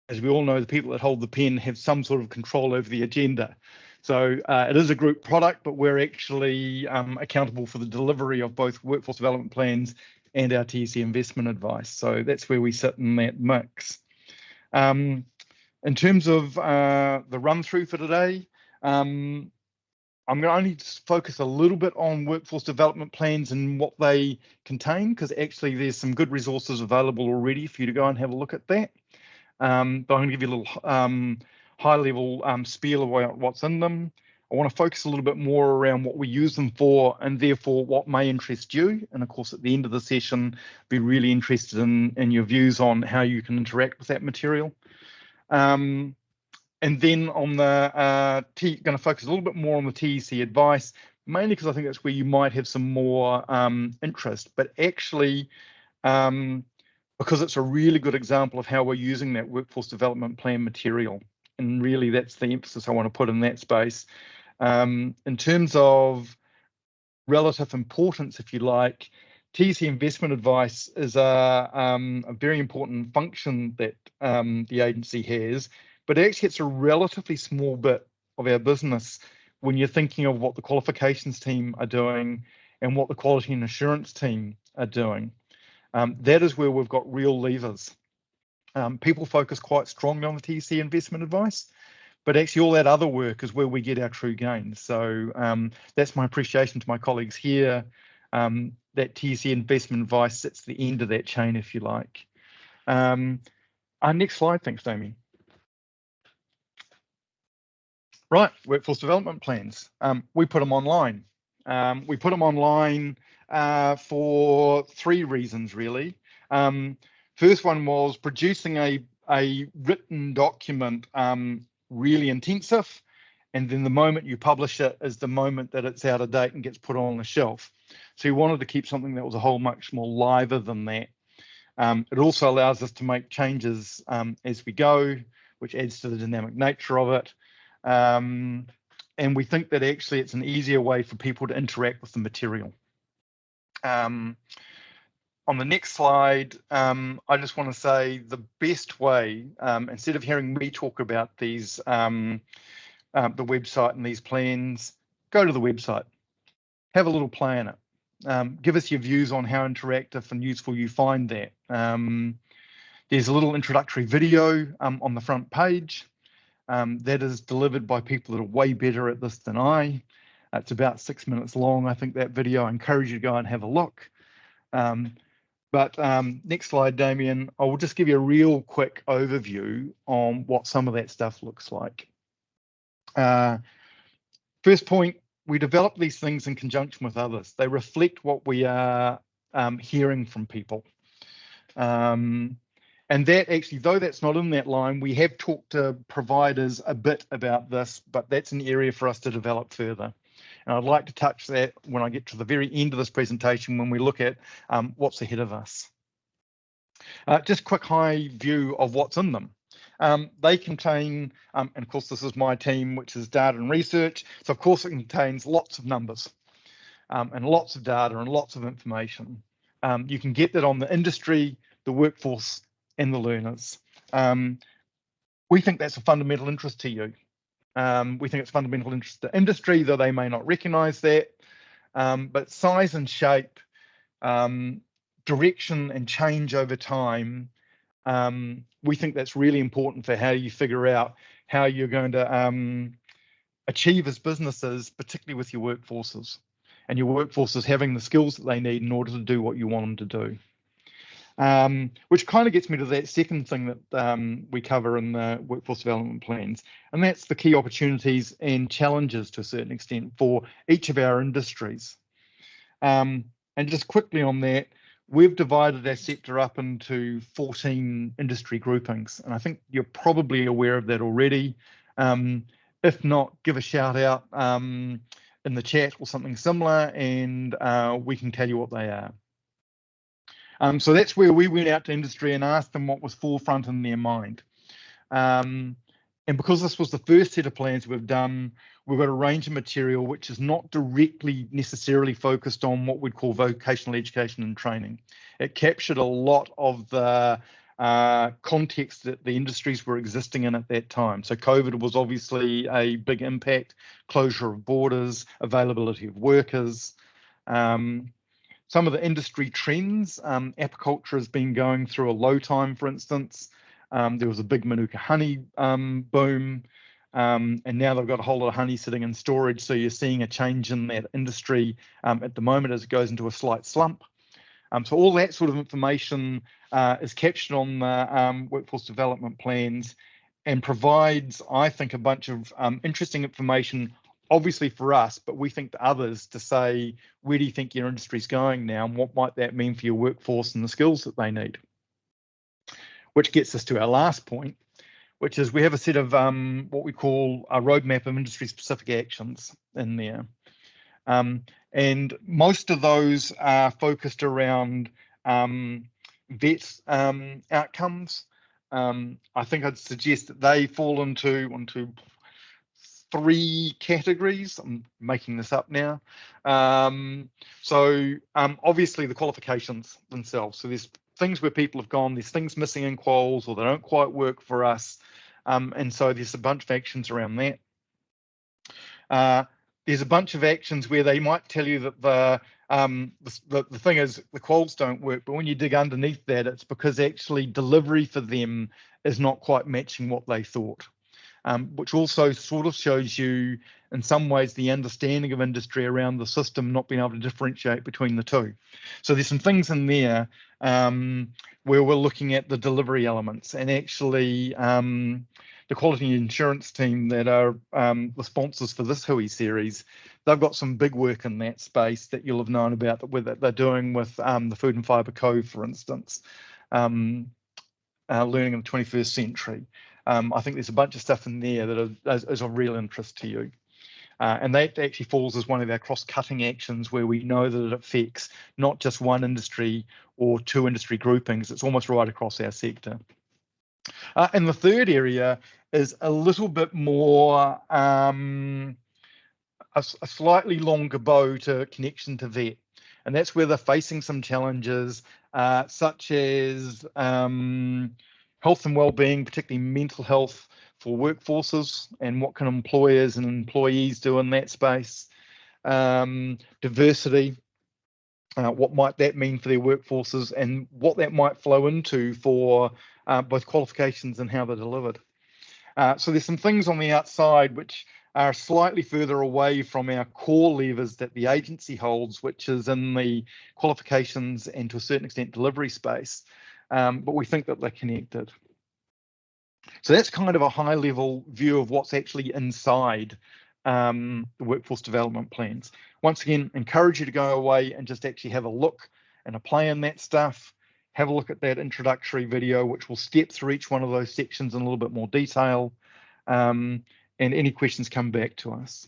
as we all know, the people that hold the pen have some sort of control over the agenda. So it is a group product, but we're actually accountable for the delivery of both workforce development plans and our TEC investment advice. So that's where we sit in that mix. In terms of the run through for today, I'm going to only focus a little bit on workforce development plans and what they contain, because actually there's some good resources available already for you to go and have a look at that. But I'm going to give you a little high-level spiel about what's in them. I want to focus a little bit more around what we use them for, and therefore what may interest you. And of course, at the end of the session, be really interested in your views on how you can interact with that material. And then on the going to focus a little bit more on the TEC advice, mainly because I think that's where you might have some more interest, but actually because it's a really good example of how we're using that workforce development plan material. And really that's the emphasis I want to put in that space. In terms of relative importance, if you like, TEC investment advice is a very important function that the agency has, but actually it's a relatively small bit of our business when you're thinking of what the qualifications team are doing and what the quality and assurance team are doing. That is where we've got real levers. People focus quite strongly on the TEC investment advice, but actually all that other work is where we get our true gains. So that's my appreciation to my colleagues here. That TEC investment advice sits at the end of that chain, if you like. Our next slide, thanks, Damien. Right, workforce development plans. We put them online. We put them online for three reasons, really. First one was producing a written document, really intensive, and then the moment you publish it is the moment that it's out of date and gets put on the shelf. So you wanted to keep something that was a whole much more liver than that. It also allows us to make changes as we go, which adds to the dynamic nature of it. And we think that actually it's an easier way for people to interact with the material. On the next slide, I just want to say the best way, instead of hearing me talk about these, the website and these plans, go to the website, have a little play in it. Give us your views on how interactive and useful you find that. There's a little introductory video on the front page that is delivered by people that are way better at this than I. It's about 6 minutes long, I think, that video. I encourage you to go and have a look. But next slide, Damien, I will just give you a real quick overview on what some of that stuff looks like. First point, we develop these things in conjunction with others. They reflect what we are hearing from people. And that actually, though that's not in that line, we have talked to providers a bit about this, but that's an area for us to develop further. And I'd like to touch that when I get to the very end of this presentation when we look at what's ahead of us. Just a quick high view of what's in them. They contain, and of course this is my team, which is data and research. So of course it contains lots of numbers and lots of data and lots of information. You can get that on the industry, the workforce and the learners. We think that's a fundamental interest to you. We think it's fundamental interest to industry, though they may not recognise that. But size and shape, direction and change over time, we think that's really important for how you figure out how you're going to achieve as businesses, particularly with your workforces, and your workforces having the skills that they need in order to do what you want them to do. Which kind of gets me to that second thing that we cover in the workforce development plans, and that's the key opportunities and challenges to a certain extent for each of our industries. And just quickly on that, we've divided our sector up into 14 industry groupings, and I think you're probably aware of that already. If not, give a shout out in the chat or something similar, and we can tell you what they are. So that's where we went out to industry and asked them what was forefront in their mind. And because this was the first set of plans we've done, we've got a range of material which is not directly necessarily focused on what we'd call vocational education and training. It captured a lot of the context that the industries were existing in at that time. So COVID was obviously a big impact, closure of borders, availability of workers. Some of the industry trends, apiculture has been going through a low time, for instance. There was a big Muka honey boom, and now they've got a whole lot of honey sitting in storage. So you're seeing a change in that industry at the moment as it goes into a slight slump. So all that sort of information is captured on the workforce development plans and provides, I think, a bunch of interesting information, obviously for us, but we think to others to say, where do you think your industry is going now, and what might that mean for your workforce and the skills that they need? Which gets us to our last point, which is we have a set of what we call a roadmap of industry-specific actions in there. And most of those are focused around vet outcomes. I think I'd suggest that they fall into 3 categories. I'm making this up now. Obviously the qualifications themselves. So there's things where people have gone, there's things missing in quals or they don't quite work for us. And so there's a bunch of actions around that. There's a bunch of actions where they might tell you that the thing is the quals don't work, but when you dig underneath that, it's because actually delivery for them is not quite matching what they thought, which also sort of shows you in some ways the understanding of industry around the system not being able to differentiate between the two. So there's some things in there where we're looking at the delivery elements, and actually the quality insurance team that are the sponsors for this Hui series, they've got some big work in that space that you'll have known about that they're doing with the Food and Fibre Code, for instance, learning in the 21st century. I think there's a bunch of stuff in there that is of real interest to you. And that actually falls as one of our cross-cutting actions where we know that it affects not just one industry or 2 industry groupings, it's almost right across our sector. And the third area is a little bit more, a slightly longer bow to connection to vet. And that's where they're facing some challenges, such as health and well-being, particularly mental health for workforces, and what can employers and employees do in that space. Diversity, what might that mean for their workforces, and what that might flow into for both qualifications and how they're delivered. So there's some things on the outside which are slightly further away from our core levers that the agency holds, which is in the qualifications and to a certain extent delivery space, but we think that they're connected. So that's kind of a high level view of what's actually inside the workforce development plans. Once again, encourage you to go away and just actually have a look and a play in that stuff. Have a look at that introductory video, which will step through each one of those sections in a little bit more detail. And any questions, come back to us.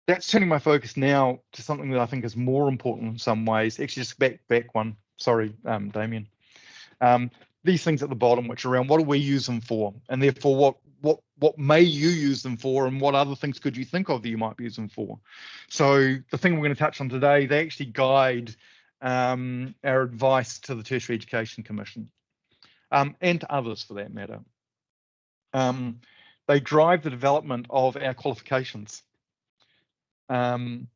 That's turning my focus now to something that I think is more important in some ways. Actually, just back one. Sorry, Damien. These things at the bottom, which are around what do we use them for, and therefore what may you use them for, and what other things could you think of that you might be using them for. So the thing we're going to touch on today, they actually guide our advice to the Tertiary Education Commission, and to others for that matter. They drive the development of our qualifications. And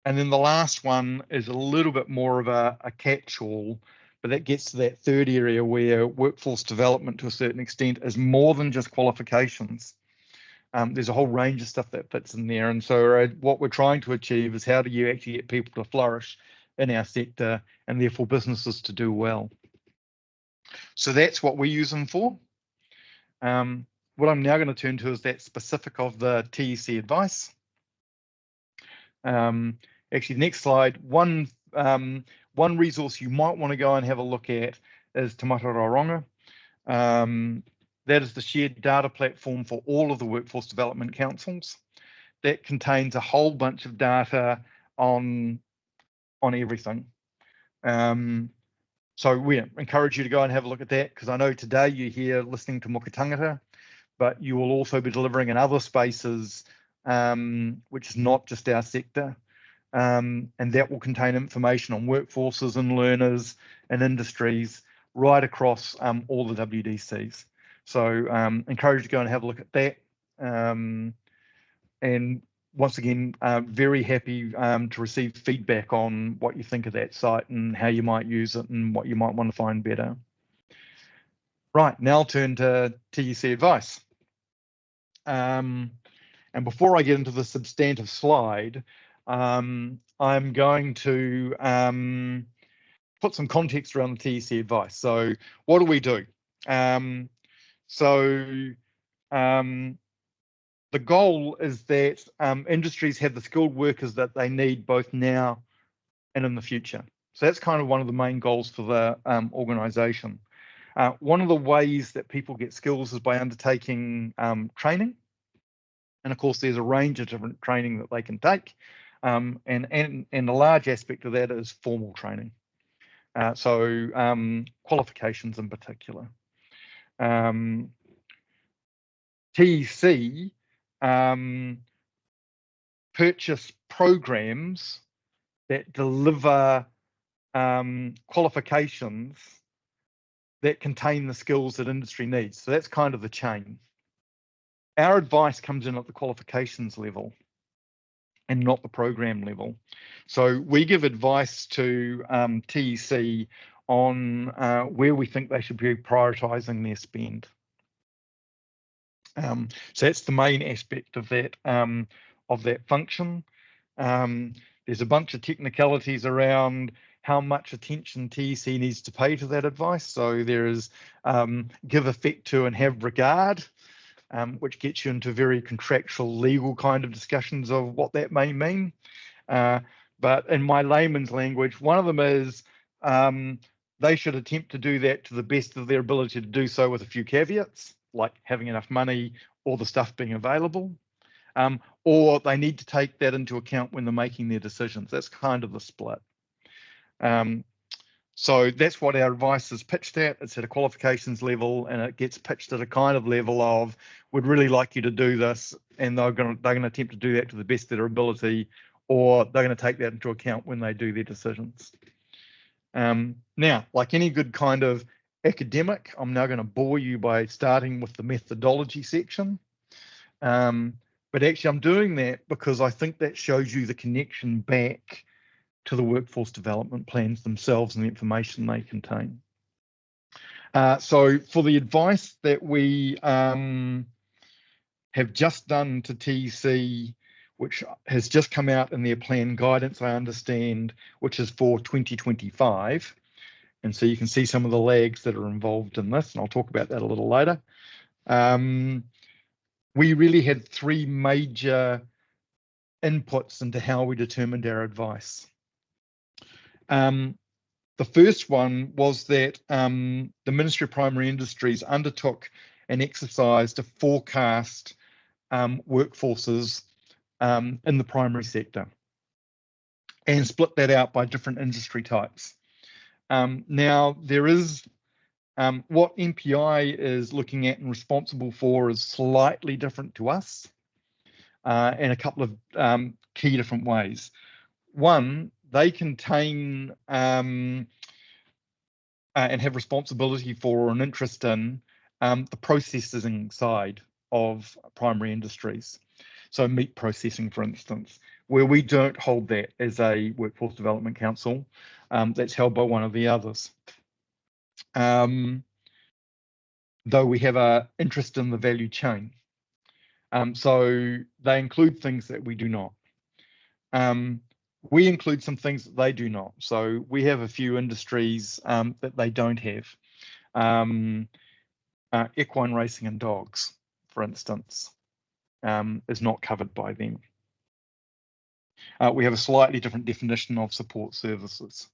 then the last one is a little bit more of a catch-all, but that gets to that third area where workforce development to a certain extent is more than just qualifications. There's a whole range of stuff that fits in there. And so what we're trying to achieve is how do you actually get people to flourish in our sector and therefore businesses to do well. So that's what we use them for. What I'm now going to turn to is that specific of the TEC advice. Actually, next slide, one resource you might want to go and have a look at is Te Mataroronga. That is the shared data platform for all of the workforce development councils. That contains a whole bunch of data on everything. So we encourage you to go and have a look at that, because I know today you're here listening to Muka Tangata, but you will also be delivering in other spaces, which is not just our sector. And that will contain information on workforces and learners and industries, right across all the WDCs. So encourage you to go and have a look at that. And once again, very happy to receive feedback on what you think of that site and how you might use it and what you might want to find better. Right, now I'll turn to TEC advice. And before I get into the substantive slide, I'm going to put some context around the TEC advice. So what do we do? The goal is that industries have the skilled workers that they need both now and in the future. So that's kind of one of the main goals for the organisation. One of the ways that people get skills is by undertaking training. And of course, there's a range of different training that they can take. And a large aspect of that is formal training. So qualifications in particular. TEC purchase programs that deliver qualifications that contain the skills that industry needs. So that's kind of the chain. Our advice comes in at the qualifications level and not the program level. So we give advice to TEC on where we think they should be prioritising their spend. So that's the main aspect of that function. There's a bunch of technicalities around how much attention TEC needs to pay to that advice. So there is give effect to and have regard, which gets you into very contractual legal kind of discussions of what that may mean. But in my layman's language, one of them is they should attempt to do that to the best of their ability to do so with a few caveats, like having enough money or the stuff being available. Or they need to take that into account when they're making their decisions. That's kind of the split. So that's what our advice is pitched at. It's at a qualifications level, and it gets pitched at a kind of level of, we'd really like you to do this, and they're going to attempt to do that to the best of their ability, or they're going to take that into account when they do their decisions. Now, like any good kind of academic, I'm now going to bore you by starting with the methodology section. But actually, I'm doing that because I think that shows you the connection back to the workforce development plans themselves and the information they contain. So for the advice that we have just done to TEC, which has just come out in their plan guidance, I understand, which is for 2025. And so you can see some of the lags that are involved in this, and I'll talk about that a little later. We really had three major inputs into how we determined our advice. The first one was that the Ministry of Primary Industries undertook an exercise to forecast workforces in the primary sector and split that out by different industry types. Now, there is what MPI is looking at and responsible for is slightly different to us in a couple of key different ways. One, they contain and have responsibility for or an interest in the processing side of primary industries. So meat processing, for instance, where we don't hold that as a Workforce Development Council, that's held by one of the others. Though we have an interest in the value chain. So they include things that we do not. We include some things that they do not. So we have a few industries that they don't have. Equine racing and dogs, for instance, is not covered by them. We have a slightly different definition of support services.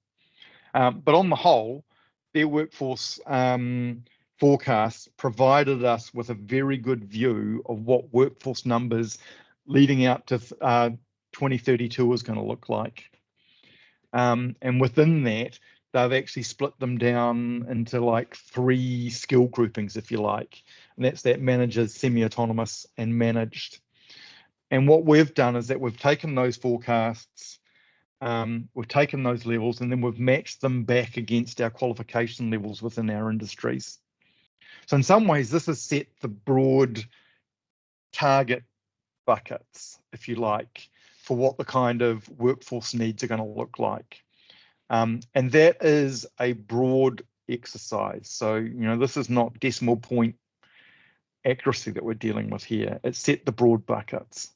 But on the whole, their workforce forecast provided us with a very good view of what workforce numbers leading out to 2032 is going to look like. And within that, they've actually split them down into like 3 skill groupings, if you like. And that's that managers, semi-autonomous, and managed. And what we've done is that we've taken those forecasts We've taken those levels and then we've matched them back against our qualification levels within our industries. So in some ways, this has set the broad target buckets, if you like, for what the kind of workforce needs are going to look like. And that is a broad exercise. So, this is not decimal point accuracy that we're dealing with here. It's set the broad buckets.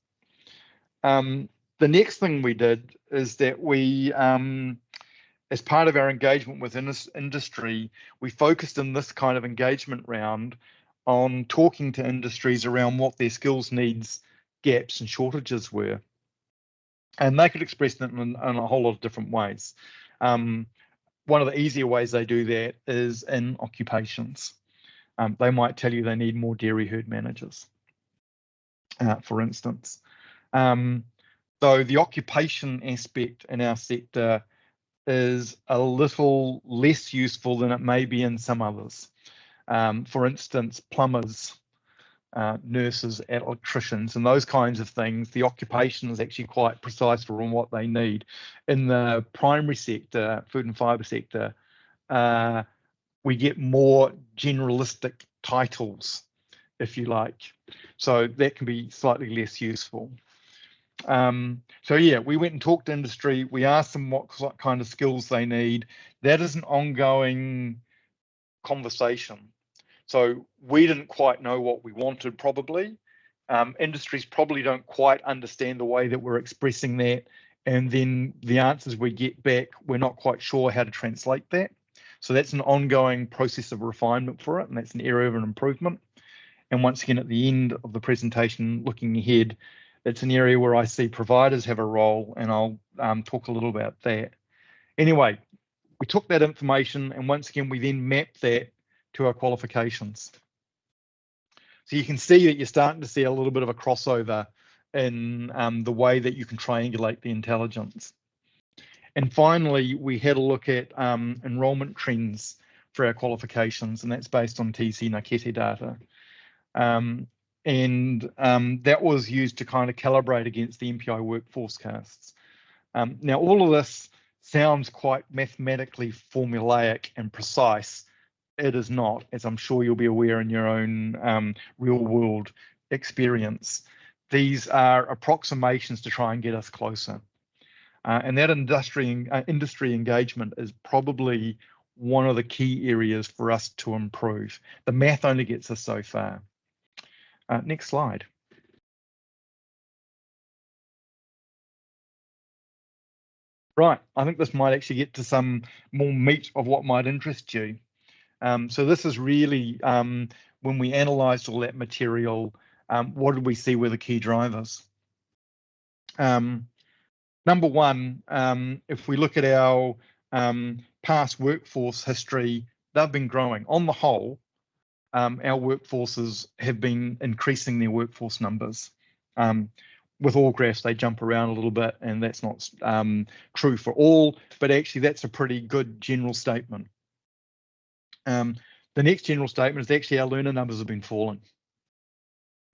The next thing we did is that we, as part of our engagement within this industry, we focused in this kind of engagement round on talking to industries around what their skills needs, gaps and shortages were. And they could express them in a whole lot of different ways. One of the easier ways they do that is in occupations. They might tell you they need more dairy herd managers, for instance. So the occupation aspect in our sector is a little less useful than it may be in some others. For instance, plumbers, nurses, electricians, and those kinds of things. The occupation is actually quite precise for what they need. In the primary sector, food and fibre sector, we get more generalistic titles, if you like. So that can be slightly less useful. So yeah, we went and talked to industry. We asked them what kind of skills they need. That is an ongoing conversation. So we didn't quite know what we wanted, probably. Industries probably don't quite understand the way that we're expressing that. And then the answers we get back, we're not quite sure how to translate that. So that's an ongoing process of refinement for it, and that's an area of an improvement. And once again, at the end of the presentation, looking ahead, it's an area where I see providers have a role, and I'll talk a little about that. Anyway, we took that information, and once again, we then mapped that to our qualifications. So you can see that you're starting to see a little bit of a crossover in the way that you can triangulate the intelligence. And finally, we had a look at enrolment trends for our qualifications, and that's based on TEC Nakete data. That was used to kind of calibrate against the MPI work forecasts. Now, all of this sounds quite mathematically formulaic and precise. It is not, as I'm sure you'll be aware in your own real-world experience. These are approximations to try and get us closer. And that industry engagement is probably one of the key areas for us to improve. The math only gets us so far. Next slide. Right, I think this might actually get to some more meat of what might interest you. So this is really, when we analysed all that material, what did we see were the key drivers? Number one, if we look at our past workforce history, they've been growing. On the whole, our workforces have been increasing their workforce numbers. With all graphs, they jump around a little bit, and that's not true for all, but actually that's a pretty good general statement. The next general statement is actually our learner numbers have been falling.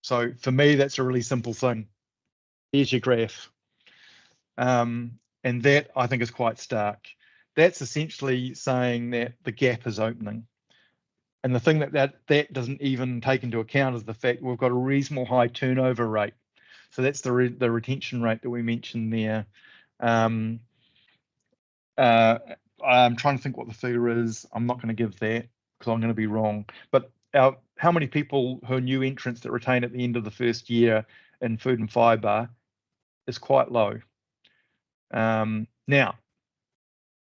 So for me, that's a really simple thing. Here's your graph. And that, I think, is quite stark. That's essentially saying that the gap is opening. And the thing that doesn't even take into account is the fact we've got a reasonable high turnover rate. So that's the retention rate that we mentioned there. I'm trying to think what the figure is. I'm not going to give that because I'm going to be wrong. But how many people who are new entrants that retain at the end of the first year in food and fibre is quite low. Now,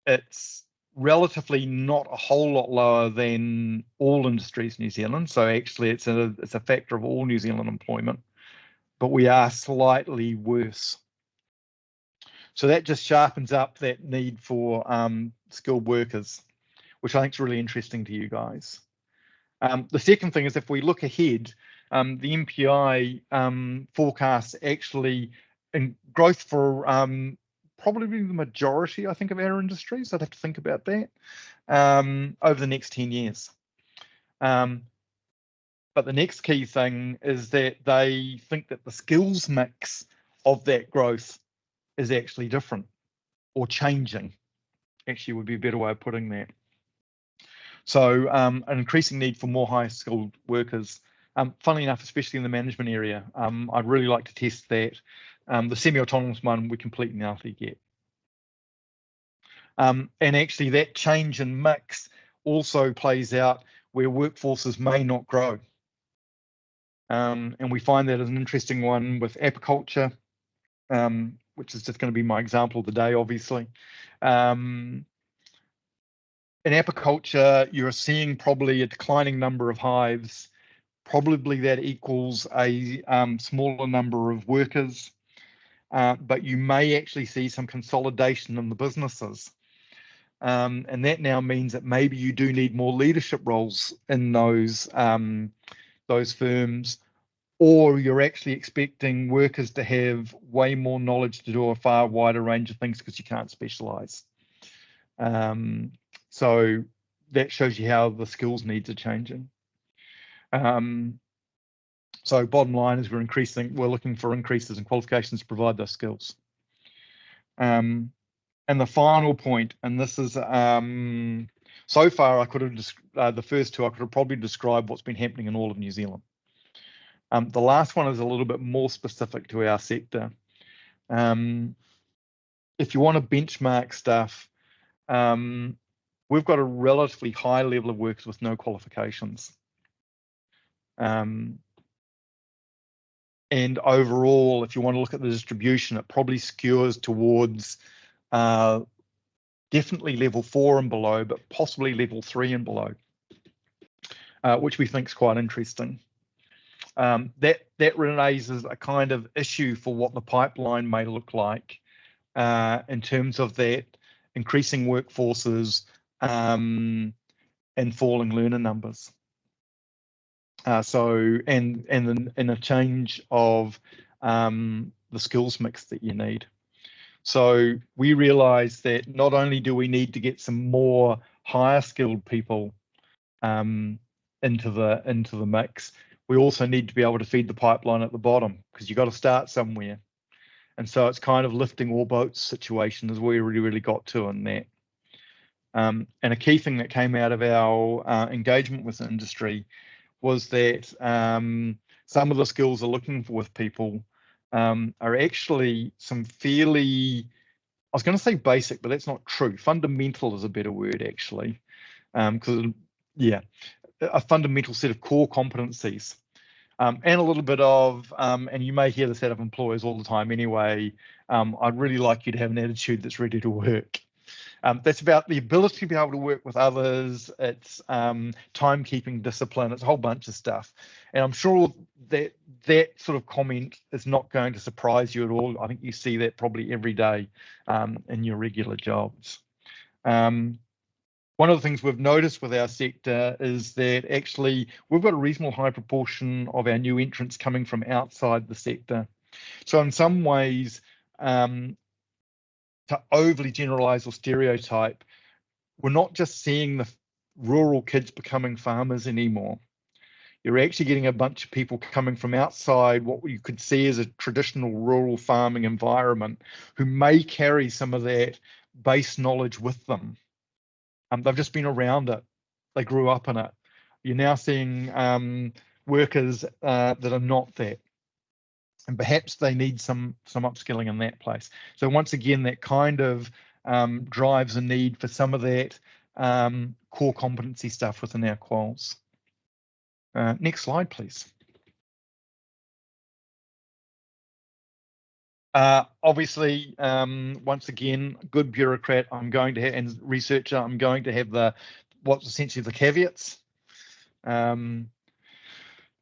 it's relatively not a whole lot lower than all industries in New Zealand. So actually, it's a factor of all New Zealand employment, but we are slightly worse. So that just sharpens up that need for skilled workers, which I think is really interesting to you guys. The second thing is if we look ahead, the MPI forecasts actually in growth for probably the majority, I think, of our industries. I'd have to think about that over the next 10 years. But the next key thing is that they think that the skills mix of that growth is actually different. or changing, actually would be a better way of putting that. So an increasing need for more high skilled workers. Funnily enough, especially in the management area, I'd really like to test that. The semi-autonomous one we completely and utterly get. And actually that change in mix also plays out where workforces may not grow. And we find that as an interesting one with apiculture, which is just going to be my example of the day, obviously. In apiculture, you're seeing probably a declining number of hives. Probably that equals a smaller number of workers, but you may actually see some consolidation in the businesses. And that now means that maybe you do need more leadership roles in those firms, or you're actually expecting workers to have way more knowledge to do a far wider range of things because you can't specialize. So that shows you how the skills needs are changing. So bottom line is we're looking for increases in qualifications to provide those skills. And the final point, and this is so far I could have the first two I could have probably described what's been happening in all of New Zealand. The last one is a little bit more specific to our sector. If you want to benchmark stuff, we've got a relatively high level of workers with no qualifications. And overall, if you want to look at the distribution, it probably skews towards definitely level 4 and below, but possibly level 3 and below, which we think is quite interesting. That raises a kind of issue for what the pipeline may look like in terms of that increasing workforces and falling learner numbers. And a change of the skills mix that you need. So we realize that not only do we need to get some more higher skilled people into the mix, we also need to be able to feed the pipeline at the bottom, because you've got to start somewhere. And so it's kind of lifting all boats situation is where we really got to in that. And a key thing that came out of our engagement with the industry was that some of the skills they're looking for with people are actually some fairly, I was going to say basic, but that's not true. Fundamental is a better word, actually, because, yeah, a fundamental set of core competencies. And a little bit of, and you may hear this out of employers all the time anyway, I'd really like you to have an attitude that's ready to work. That's about the ability to be able to work with others. It's timekeeping discipline. It's a whole bunch of stuff. And I'm sure that that sort of comment is not going to surprise you at all. I think you see that probably every day in your regular jobs. One of the things we've noticed with our sector is that actually we've got a reasonable high proportion of our new entrants coming from outside the sector. So in some ways, to overly generalize or stereotype, we're not just seeing the rural kids becoming farmers anymore. You're actually getting a bunch of people coming from outside what you could see as a traditional rural farming environment who may carry some of that base knowledge with them. They've just been around it. They grew up in it. You're now seeing workers that are not that. And perhaps they need some upskilling in that place. So once again, that kind of drives a need for some of that core competency stuff within our quals. Next slide, please. Obviously, once again, good bureaucrat, I'm going to have, and researcher, I'm going to have what's essentially the caveats.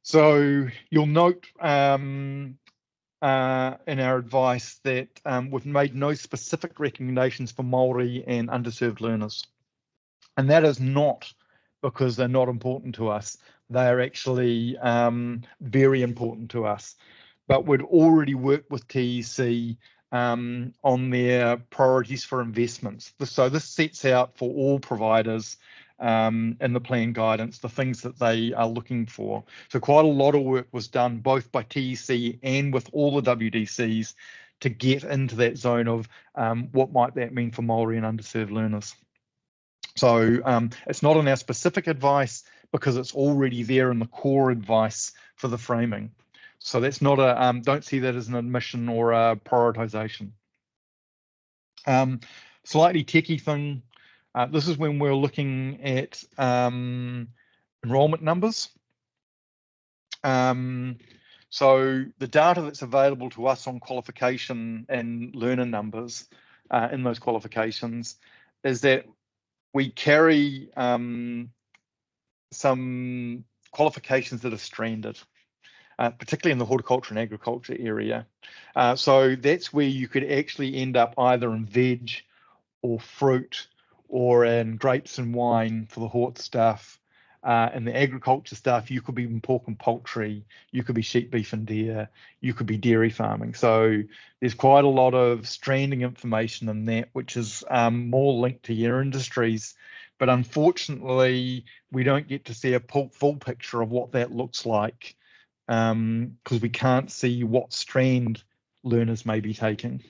So you'll note in our advice that we've made no specific recommendations for Māori and underserved learners. And that is not because they're not important to us. They are actually very important to us. But we'd already worked with TEC on their priorities for investments. So this sets out for all providers in the plan guidance, the things that they are looking for. So quite a lot of work was done both by TEC and with all the WDCs to get into that zone of what might that mean for Māori and underserved learners. So it's not in our specific advice because it's already there in the core advice for the framing. So that's not a, don't see that as an admission or a prioritization. Slightly techie thing, this is when we're looking at enrollment numbers. So the data that's available to us on qualification and learner numbers in those qualifications is that we carry some qualifications that are stranded, particularly in the horticulture and agriculture area. So that's where you could actually end up either in veg or fruit or in grapes and wine for the hort stuff. And the agriculture stuff, you could be in pork and poultry, you could be sheep, beef and deer, you could be dairy farming. So there's quite a lot of stranding information in that, which is more linked to your industries. But unfortunately, we don't get to see a full picture of what that looks like because we can't see what strand learners may be taking.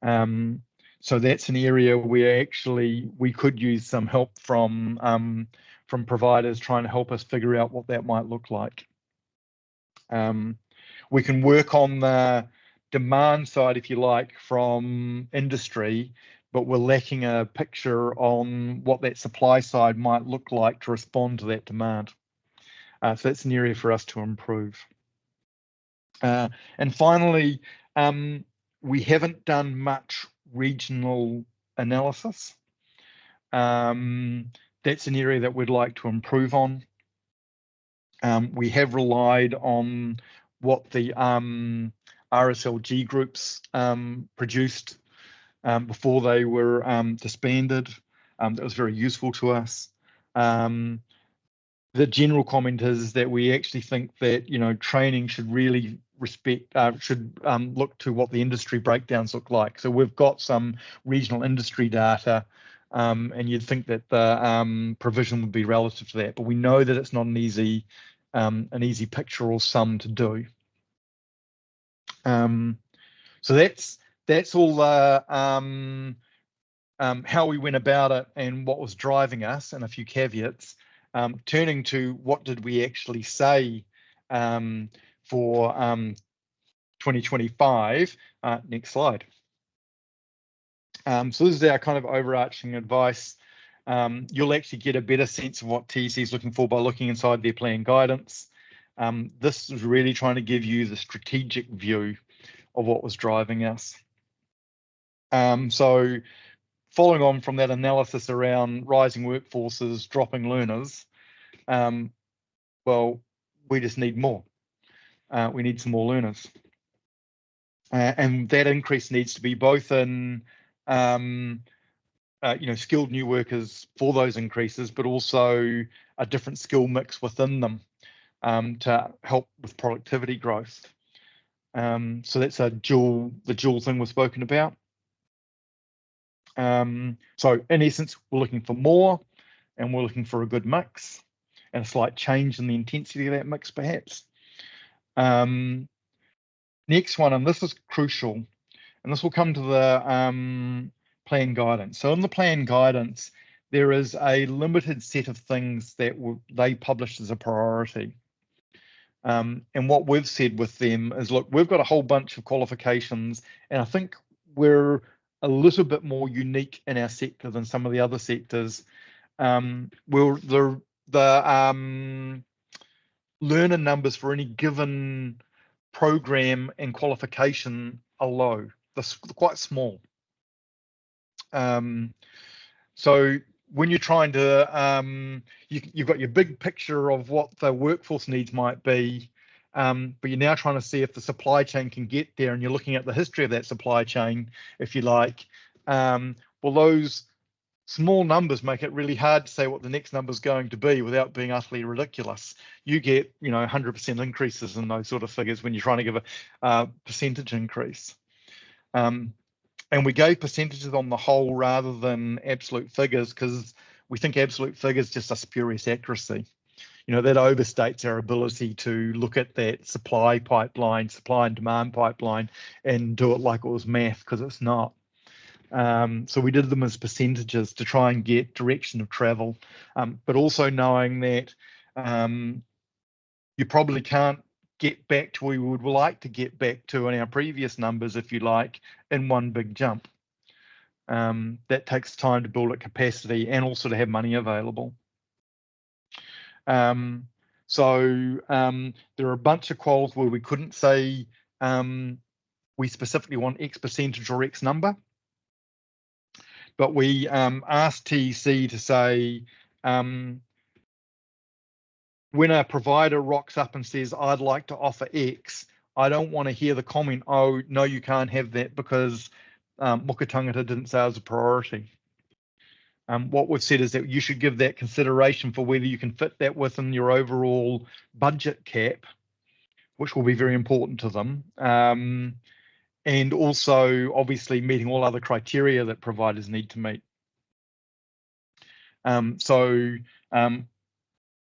So that's an area where actually we could use some help from providers trying to help us figure out what that might look like. We can work on the demand side, if you like, from industry, but we're lacking a picture on what that supply side might look like to respond to that demand. So that's an area for us to improve. And finally, we haven't done much regional analysis. That's an area that we'd like to improve on. We have relied on what the RSLG groups produced before they were disbanded. That was very useful to us. The general comment is that we actually think that, you know, training should really look to what the industry breakdowns look like. So we've got some regional industry data, and you'd think that the provision would be relative to that, but we know that it's not an easy picture or sum to do. So that's all how we went about it and what was driving us, and a few caveats. Turning to what did we actually say for 2025. Next slide. So this is our kind of overarching advice. You'll actually get a better sense of what TEC is looking for by looking inside their plan guidance. This is really trying to give you the strategic view of what was driving us. So following on from that analysis around rising workforces, dropping learners, well, we just need more. We need some more learners. And that increase needs to be both in skilled new workers for those increases, but also a different skill mix within them to help with productivity growth. So that's the dual thing we've spoken about. So in essence, we're looking for more, and we're looking for a good mix and a slight change in the intensity of that mix, perhaps. Next one, and this is crucial, and this will come to the plan guidance. So in the plan guidance, there is a limited set of things that they published as a priority. And what we've said with them is, look, we've got a whole bunch of qualifications, and I think we're a little bit more unique in our sector than some of the other sectors. The learner numbers for any given program and qualification are low. They're quite small. So when you're trying to, you've got your big picture of what the workforce needs might be, but you're now trying to see if the supply chain can get there, and you're looking at the history of that supply chain, if you like. Well, those small numbers make it really hard to say what the next number is going to be without being utterly ridiculous. You get, 100% increases in those sort of figures when you're trying to give a percentage increase. And we gave percentages on the whole rather than absolute figures because we think absolute figures just are spurious accuracy. that overstates our ability to look at that supply and demand pipeline, and do it like it was math, because it's not. So we did them as percentages to try and get direction of travel, but also knowing that you probably can't get back to where we would like to get back to in our previous numbers, if you like, in one big jump. That takes time to build up capacity and also to have money available. So there are a bunch of quals where we couldn't say we specifically want X percentage or X number, but we asked TEC to say, when a provider rocks up and says, I'd like to offer X, I don't want to hear the comment, oh, no, you can't have that because Muka Tangata didn't say it was a priority. What we've said is that you should give that consideration for whether you can fit that within your overall budget cap, which will be very important to them. And also, obviously, meeting all other criteria that providers need to meet.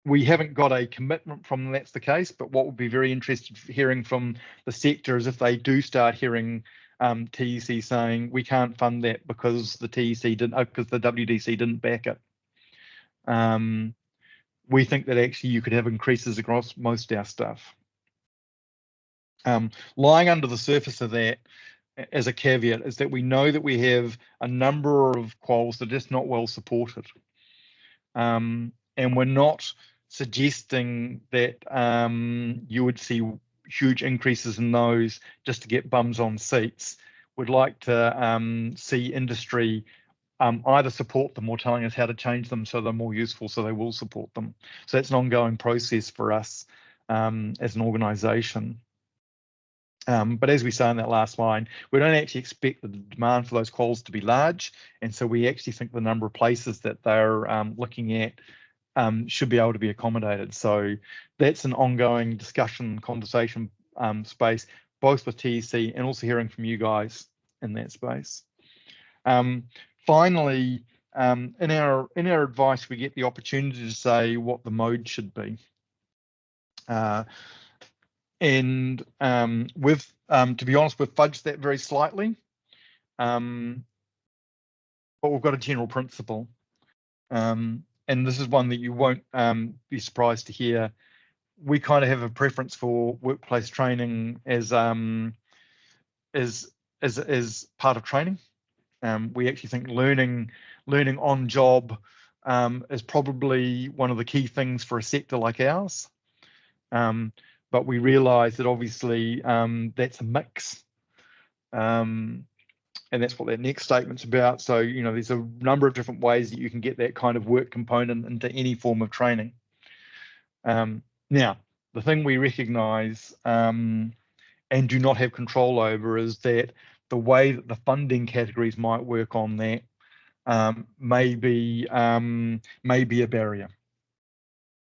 We haven't got a commitment from them that's the case, but what would be very interested hearing from the sector is if they do start hearing TEC saying we can't fund that because the TEC didn't, because the WDC didn't back it. We think that actually you could have increases across most of our stuff. Lying under the surface of that, as a caveat, is that we know that we have a number of quals that are just not well supported, and we're not suggesting that you would see huge increases in those just to get bums on seats. We'd like to see industry either support them or telling us how to change them so they're more useful, so they will support them. So that's an ongoing process for us as an organisation. But as we say in that last line, we don't actually expect the demand for those quals to be large, and so we actually think the number of places that they're looking at should be able to be accommodated. So that's an ongoing discussion, conversation space, both with TEC and also hearing from you guys in that space. Finally, in our advice, we get the opportunity to say what the mode should be. And to be honest, we've fudged that very slightly, but we've got a general principle. And this is one that you won't be surprised to hear. We kind of have a preference for workplace training as part of training. We actually think learning on job is probably one of the key things for a sector like ours. But we realise that obviously that's a mix. And that's what that next statement's about. So, there's a number of different ways that you can get that kind of work component into any form of training. Now, the thing we recognise and do not have control over is that the way that the funding categories might work on that may be a barrier.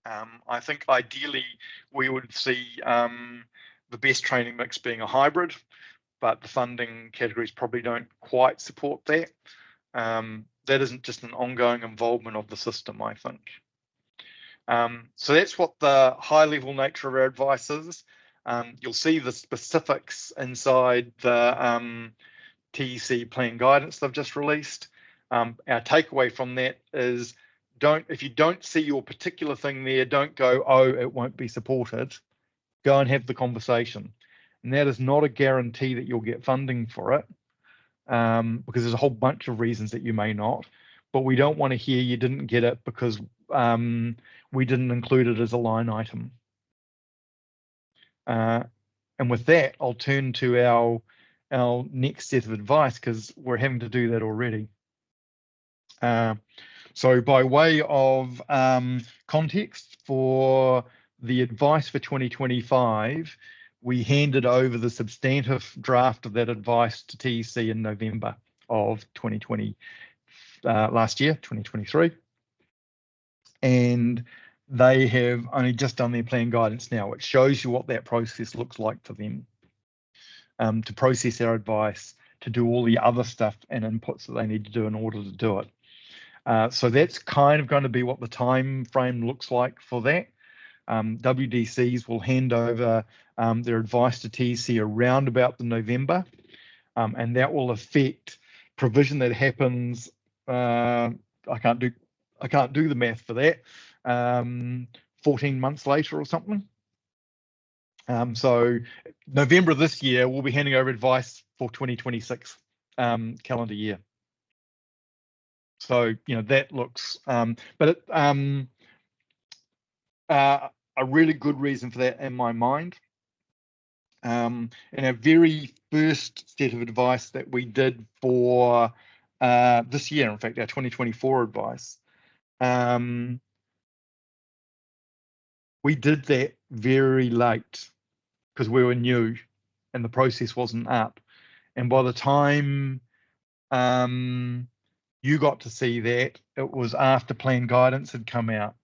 I think ideally we would see the best training mix being a hybrid, but the funding categories probably don't quite support that. That isn't just an ongoing involvement of the system, I think. So that's what the high-level nature of our advice is. You'll see the specifics inside the TEC plan guidance they've just released. Our takeaway from that is, if you don't see your particular thing there, don't go, oh, it won't be supported. Go and have the conversation. And that is not a guarantee that you'll get funding for it, because there's a whole bunch of reasons that you may not. But we don't want to hear you didn't get it because we didn't include it as a line item. And with that, I'll turn to our next set of advice, because we're having to do that already. So by way of context for the advice for 2025, we handed over the substantive draft of that advice to TEC in November of 2020, last year, 2023. And they have only just done their plan guidance now, which shows you what that process looks like for them, to process our advice, to do all the other stuff and inputs that they need to do in order to do it. So that's kind of going to be what the time frame looks like for that. WDCs will hand over their advice to TEC around about the November, and that will affect provision that happens. I can't do the math for that. 14 months later or something. So November of this year, we'll be handing over advice for 2026 calendar year. So, that looks, but a really good reason for that in my mind. And our very first set of advice that we did for this year, in fact, our 2024 advice, we did that very late because we were new and the process wasn't up. And by the time you got to see that, it was after plan guidance had come out.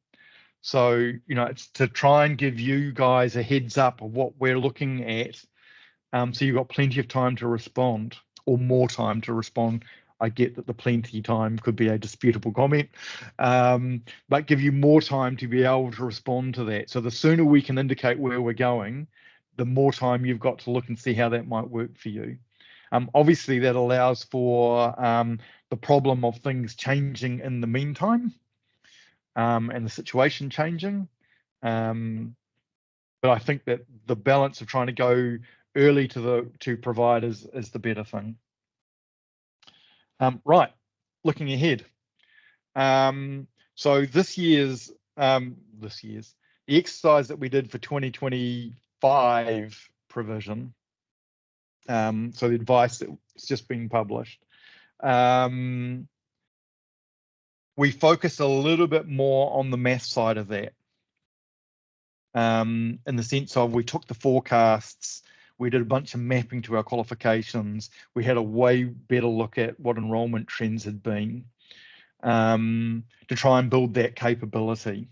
So, it's to try and give you guys a heads up of what we're looking at. So you've got plenty of time to respond, or more time to respond. I get that the plenty time could be a disputable comment, but give you more time to be able to respond to that. So the sooner we can indicate where we're going, the more time you've got to look and see how that might work for you. Obviously, that allows for the problem of things changing in the meantime, and the situation changing. But I think that the balance of trying to go early to providers is the better thing. Right, looking ahead. So this year's the exercise that we did for 2025 provision. So the advice that's just been published. We focus a little bit more on the math side of that, in the sense of we took the forecasts, we did a bunch of mapping to our qualifications, we had a way better look at what enrolment trends had been, to try and build that capability.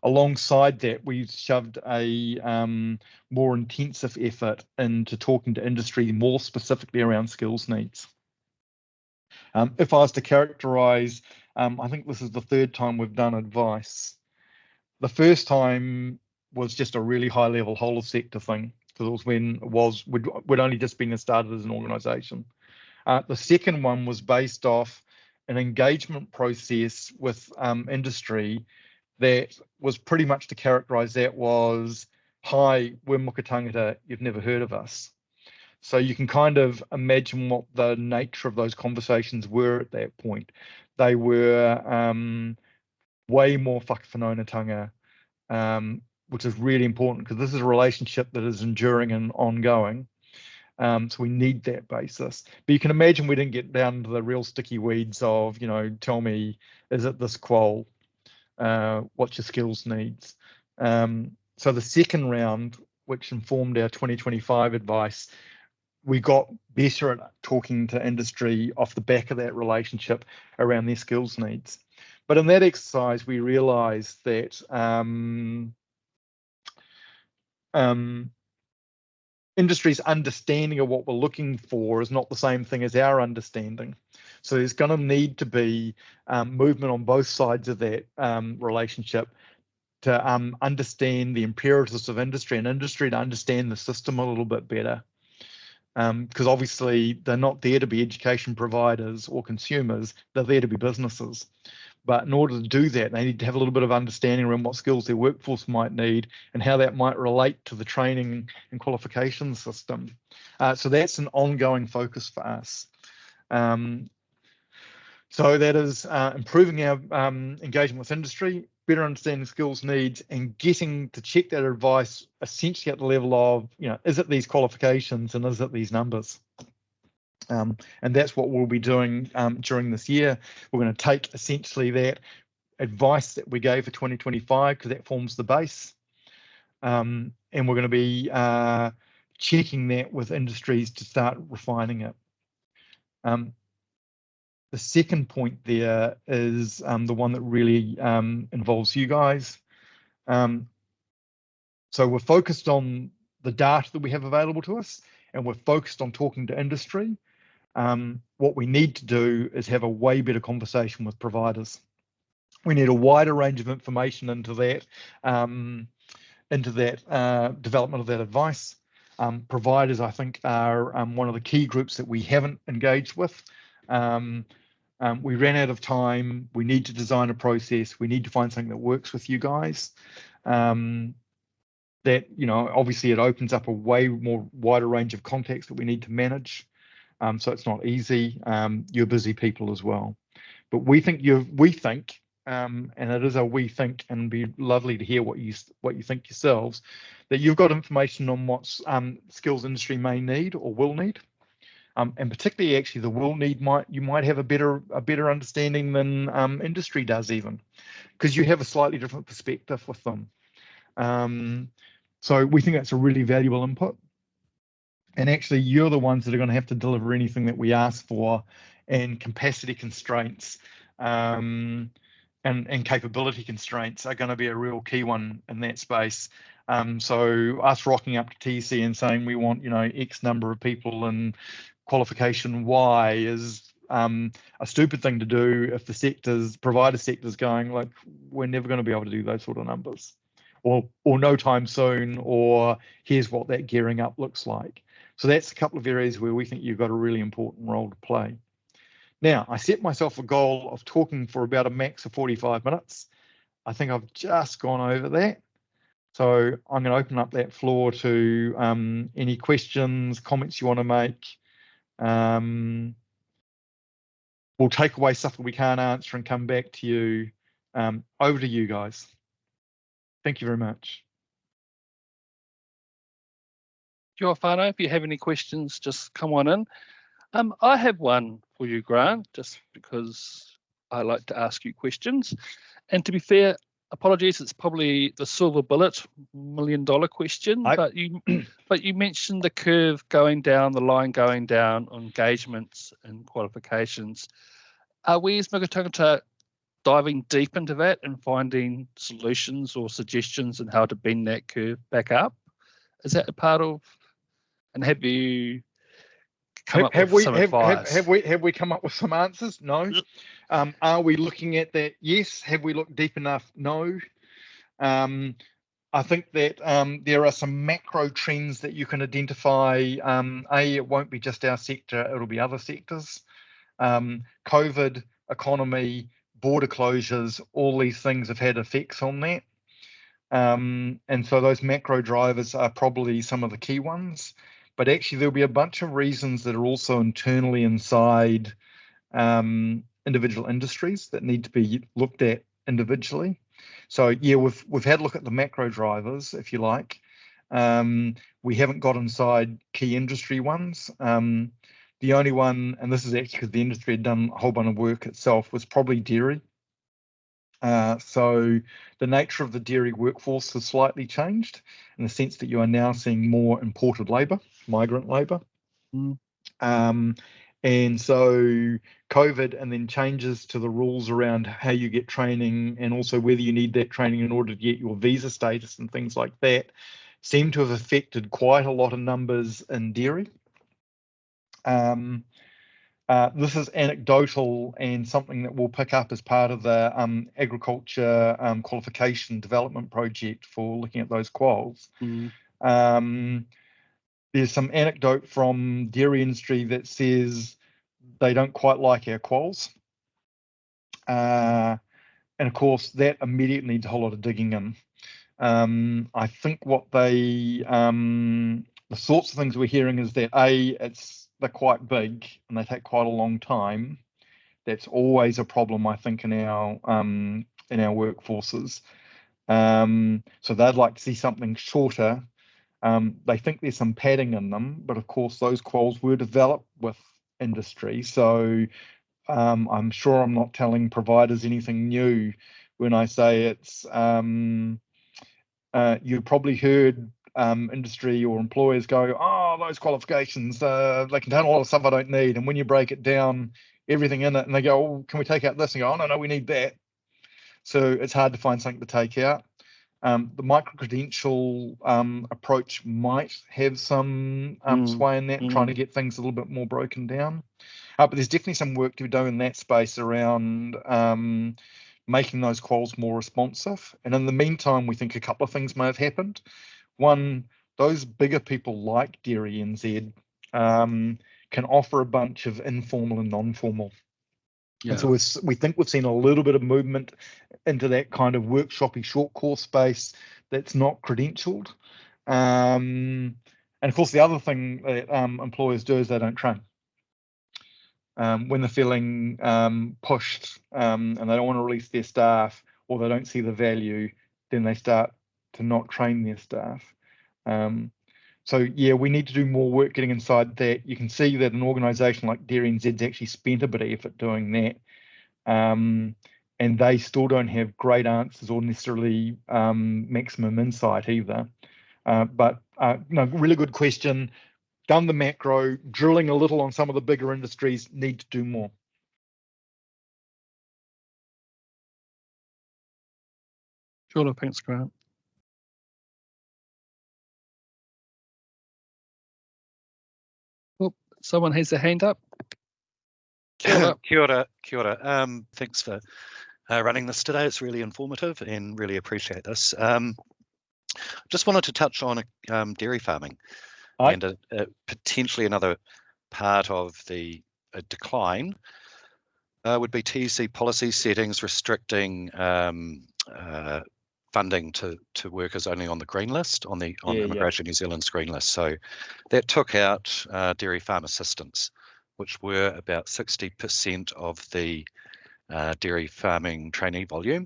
Alongside that, we shoved a more intensive effort into talking to industry more specifically around skills needs. If I was to characterize, I think this is the third time we've done advice. The first time was just a really high level whole of sector thing, because it was when we'd only just been started as an organisation. The second one was based off an engagement process with industry that was pretty much to characterize that was, hi, we're Muka Tangata, you've never heard of us. So you can kind of imagine what the nature of those conversations were at that point. They were way more whakawhanaungatanga, which is really important because this is a relationship that is enduring and ongoing. So we need that basis. But you can imagine we didn't get down to the real sticky weeds of, tell me, is it this qual? What's your skills needs? So the second round, which informed our 2025 advice, we got better at talking to industry off the back of that relationship around their skills needs. But in that exercise, we realized that industry's understanding of what we're looking for is not the same thing as our understanding. So there's going to need to be movement on both sides of that relationship to understand the imperatives of industry and industry to understand the system a little bit better. Because obviously they're not there to be education providers or consumers, they're there to be businesses. But in order to do that, they need to have a little bit of understanding around what skills their workforce might need and how that might relate to the training and qualification system. So that's an ongoing focus for us. So that is improving our engagement with industry, better understanding skills needs, and getting to check that advice essentially at the level of, is it these qualifications and is it these numbers? And that's what we'll be doing during this year. We're going to take essentially that advice that we gave for 2025, because that forms the base. And we're going to be checking that with industries to start refining it. The second point there is the one that really involves you guys. So we're focused on the data that we have available to us, and we're focused on talking to industry. What we need to do is have a way better conversation with providers. We need a wider range of information into that development of that advice. Providers, I think, are one of the key groups that we haven't engaged with. We ran out of time. We need to design a process. We need to find something that works with you guys. That, obviously it opens up a way more wider range of contacts that we need to manage. So it's not easy. You're busy people as well. But we think, and it is a we think, and it'd be lovely to hear what you think yourselves, that you've got information on what skills industry may need or will need. And particularly actually the will need you might have a better understanding than industry does, even, because you have a slightly different perspective with them. So we think that's a really valuable input. And actually you're the ones that are going to have to deliver anything that we ask for, and capacity constraints and capability constraints are going to be a real key one in that space. So us rocking up to TEC and saying we want, X number of people and qualification Y is a stupid thing to do if the provider sector's going, like, we're never going to be able to do those sort of numbers, or no time soon, or here's what that gearing up looks like. So that's a couple of areas where we think you've got a really important role to play. Now, I set myself a goal of talking for about a max of 45 minutes. I think I've just gone over that. So I'm going to open up that floor to any questions, comments you want to make. We'll take away stuff that we can't answer and come back to you. Over to you guys. Thank you very much. Kia whānau, if you have any questions, just come on in. I have one for you, Grant, just because I like to ask you questions. And to be fair, apologies, it's probably the silver bullet $1 million question, but you mentioned the curve going down, the line going down on engagements and qualifications. Are we as Muka Tangata diving deep into that and finding solutions or suggestions on how to bend that curve back up? Is that a part of, and have you come up with some advice? Have we come up with some answers? No. Are we looking at that? Yes. Have we looked deep enough? No. I think that there are some macro trends that you can identify. It won't be just our sector, it'll be other sectors. COVID, economy, border closures, all these things have had effects on that. And so those macro drivers are probably some of the key ones. But actually, there'll be a bunch of reasons that are also internally inside individual industries that need to be looked at individually. So yeah, we've had a look at the macro drivers, if you like. We haven't got inside key industry ones. The only one, and this is actually because the industry had done a whole bunch of work itself, was probably dairy. So the nature of the dairy workforce has slightly changed in the sense that you are now seeing more imported labour, migrant labour. And so COVID and then changes to the rules around how you get training and also whether you need that training in order to get your visa status and things like that seem to have affected quite a lot of numbers in dairy. This is anecdotal and something that we'll pick up as part of the agriculture qualification development project for looking at those quals. There's some anecdote from dairy industry that says they don't quite like our quals. And of course, that immediately needs a whole lot of digging in. I think what the sorts of things we're hearing is that they're quite big and they take quite a long time. That's always a problem, I think, in our workforces. So they'd like to see something shorter. They think there's some padding in them, but of course those quals were developed with industry. So I'm sure I'm not telling providers anything new when I say it's. You've probably heard industry or employers go, oh, those qualifications, they contain a lot of stuff I don't need. And when you break it down, everything in it, and they go, oh, can we take out this? And go, oh, no, we need that. So it's hard to find something to take out. The micro-credential approach might have some sway in that, trying to get things a little bit more broken down. But there's definitely some work to be done in that space around making those quals more responsive. And in the meantime, we think a couple of things may have happened. One, those bigger people like Dairy NZ can offer a bunch of informal and non-formal. Yeah. And so we think we've seen a little bit of movement into that kind of workshoppy short course space that's not credentialed. And of course, the other thing that employers do is they don't train. When they're feeling pushed and they don't want to release their staff, or they don't see the value, then they start to not train their staff. So yeah, we need to do more work getting inside that. You can see that an organisation like Dairy NZ's actually spent a bit of effort doing that, and they still don't have great answers or necessarily maximum insight either. But no, really good question. Done the macro, drilling a little on some of the bigger industries, need to do more. Sure, thanks, Grant. Oh, someone has their hand up. Kia ora. Thanks for running this today. It's really informative and really appreciate this. Just wanted to touch on dairy farming. And potentially another part of the decline would be TEC policy settings restricting funding to workers only on the green list, on Immigration New Zealand's green list. So that took out dairy farm assistance, which were about 60% of the dairy farming trainee volume,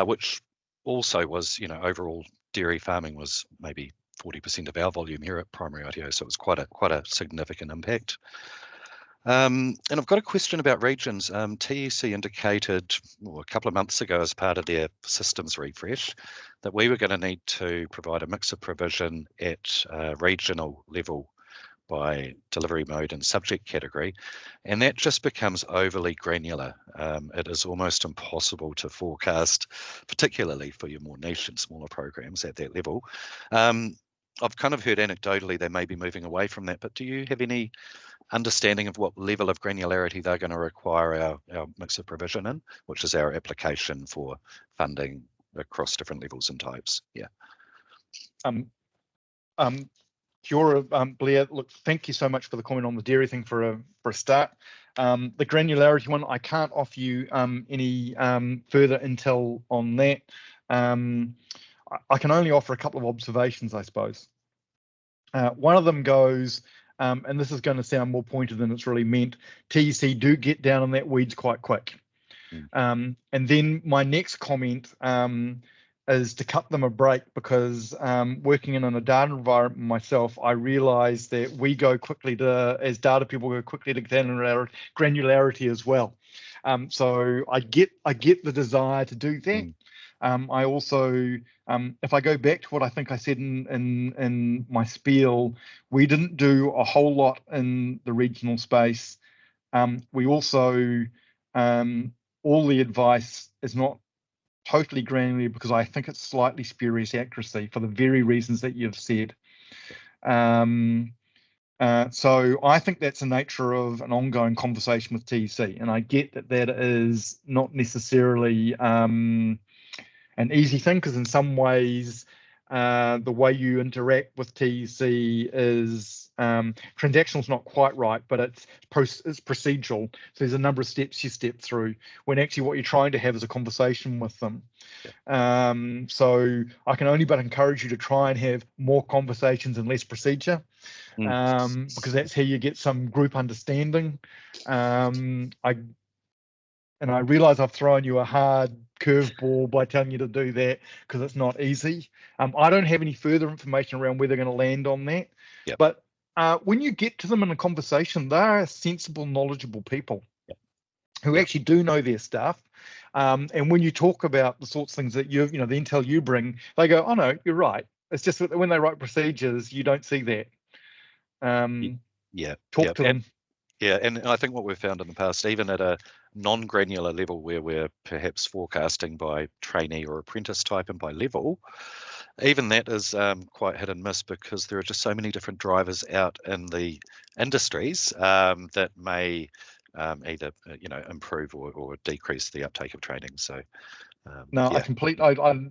which also was, overall dairy farming was maybe 40% of our volume here at Primary ITO, so it was quite a significant impact. And I've got a question about regions. TEC indicated a couple of months ago as part of their systems refresh that we were going to need to provide a mix of provision at regional level by delivery mode and subject category, and that just becomes overly granular. It is almost impossible to forecast, particularly for your more niche and smaller programs at that level. I've kind of heard anecdotally they may be moving away from that, but do you have any understanding of what level of granularity they're going to require our mix of provision in, which is our application for funding across different levels and types? Yeah. Kia ora, Blair. Look, thank you so much for the comment on the dairy thing for a start. The granularity one, I can't offer you any further intel on that. I can only offer a couple of observations, I suppose. One of them goes, and this is going to sound more pointed than it's really meant, TEC do get down on that weeds quite quick. And then my next comment is to cut them a break, because working in a data environment myself, I realise that we go quickly as data people, go quickly to granularity as well. So I get the desire to do that. I also, if I go back to what I think I said in my spiel, we didn't do a whole lot in the regional space. We also, all the advice is not totally granular, because I think it's slightly spurious accuracy for the very reasons that you've said. So I think that's the nature of an ongoing conversation with TEC, and I get that is not necessarily an easy thing, because in some ways the way you interact with TEC is transactional is not quite right, but it's procedural. So there's a number of steps you step through, when actually what you're trying to have is a conversation with them. So I can only but encourage you to try and have more conversations and less procedure, because that's how you get some group understanding. And I realise I've thrown you a hard curveball by telling you to do that, because it's not easy. I don't have any further information around where they're going to land on that. But when you get to them in a conversation, they are sensible, knowledgeable people who actually do know their stuff. And when you talk about the sorts of things that the intel you bring, they go, "Oh no, you're right. It's just that when they write procedures, you don't see that." Talk to them. Yeah, and I think what we've found in the past, even at a non-granular level where we're perhaps forecasting by trainee or apprentice type and by level, even that is quite hit and miss, because there are just so many different drivers out in the industries that may either improve or decrease the uptake of training. So no, yeah. I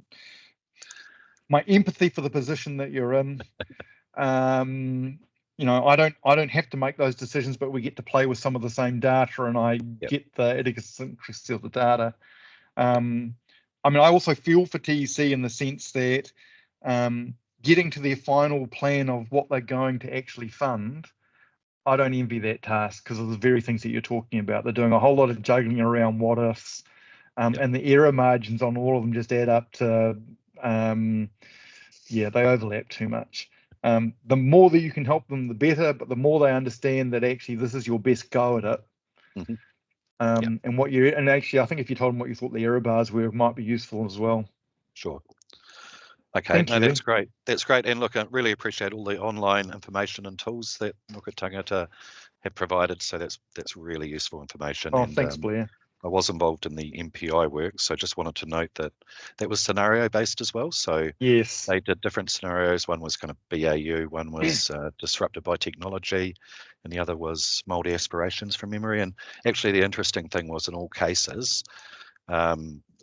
my empathy for the position that you're in. I don't have to make those decisions, but we get to play with some of the same data, and I get the idiosyncrasies of the data. I also feel for TEC in the sense that getting to their final plan of what they're going to actually fund, I don't envy that task, because of the very things that you're talking about. They're doing a whole lot of juggling around what ifs, and the error margins on all of them just add up to, they overlap too much. The more that you can help them, the better, but the more they understand that actually this is your best go at it. Mm-hmm. And actually, I think if you told them what you thought the error bars were, it might be useful as well. Sure. Okay, that's great. That's great. And look, I really appreciate all the online information and tools that Muka Tangata have provided. So that's really useful information. Oh, thanks, Blair. I was involved in the MPI work, so just wanted to note that that was scenario based as well. So yes, they did different scenarios. One was kind of BAU, one was disrupted by technology, and the other was multi aspirations from memory. And actually, the interesting thing was in all cases,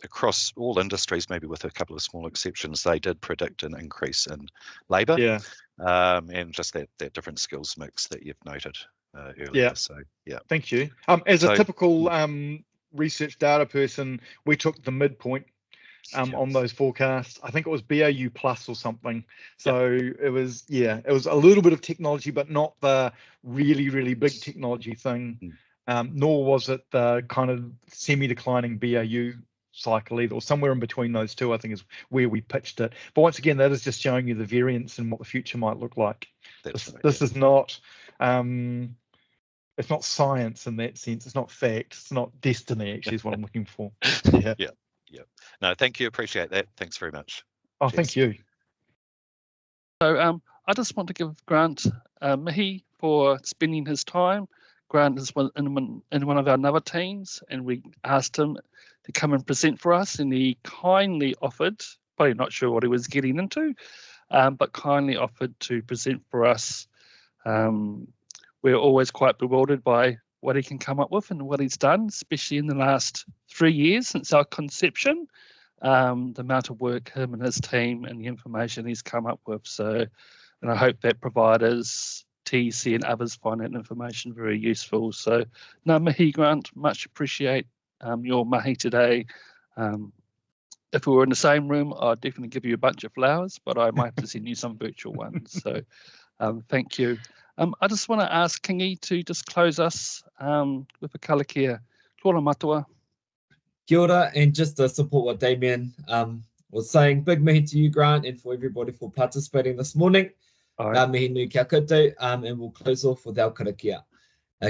across all industries, maybe with a couple of small exceptions, they did predict an increase in labour. Yeah. And just that different skills mix that you've noted earlier. Yeah. So yeah. Thank you. As a typical research data person, we took the midpoint on those forecasts. I think it was BAU plus or something. So it was a little bit of technology, but not the really, really big technology thing. Nor was it the kind of semi-declining BAU cycle either, or somewhere in between those two, I think is where we pitched it. But once again, that is just showing you the variance and what the future might look like. This is not it's not science in that sense. It's not fact. It's not destiny, actually, is what I'm looking for. Yeah. No, thank you. Appreciate that. Thanks very much. Oh, cheers. Thank you. So I just want to give Grant mihi for spending his time. Grant is in one of our other teams, and we asked him to come and present for us, and he kindly offered, probably not sure what he was getting into, but kindly offered to present for us. We're always quite bewildered by what he can come up with and what he's done, especially in the last 3 years since our conception, the amount of work him and his team and the information he's come up with. So, and I hope that providers, TEC and others find that information very useful. So, no, mihi, Grant, much appreciate your mahi today. If we were in the same room, I'd definitely give you a bunch of flowers, but I might have to send you some virtual ones. So thank you. I just want to ask Kingi to just close us with a kalakia. Tōna matua. Kia ora, and just to support what Damien was saying, big mihi to you, Grant, and for everybody for participating this morning. Ngā mihi nui kia koutou, and we'll close off with our karakia.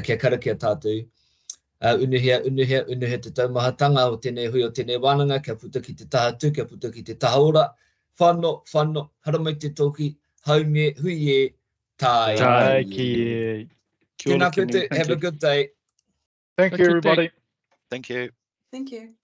Kia karakia tātou. Unuhea te taumahatanga o tēnei hui o tēnei wānanga, kia puta ki te tahatu, kia puta ki te tahaora. Whano, haramai te toki, haumie, hui e, tai ki. Tēnā koutou, have a good day. Thank you, everybody. Thank you. Thank you.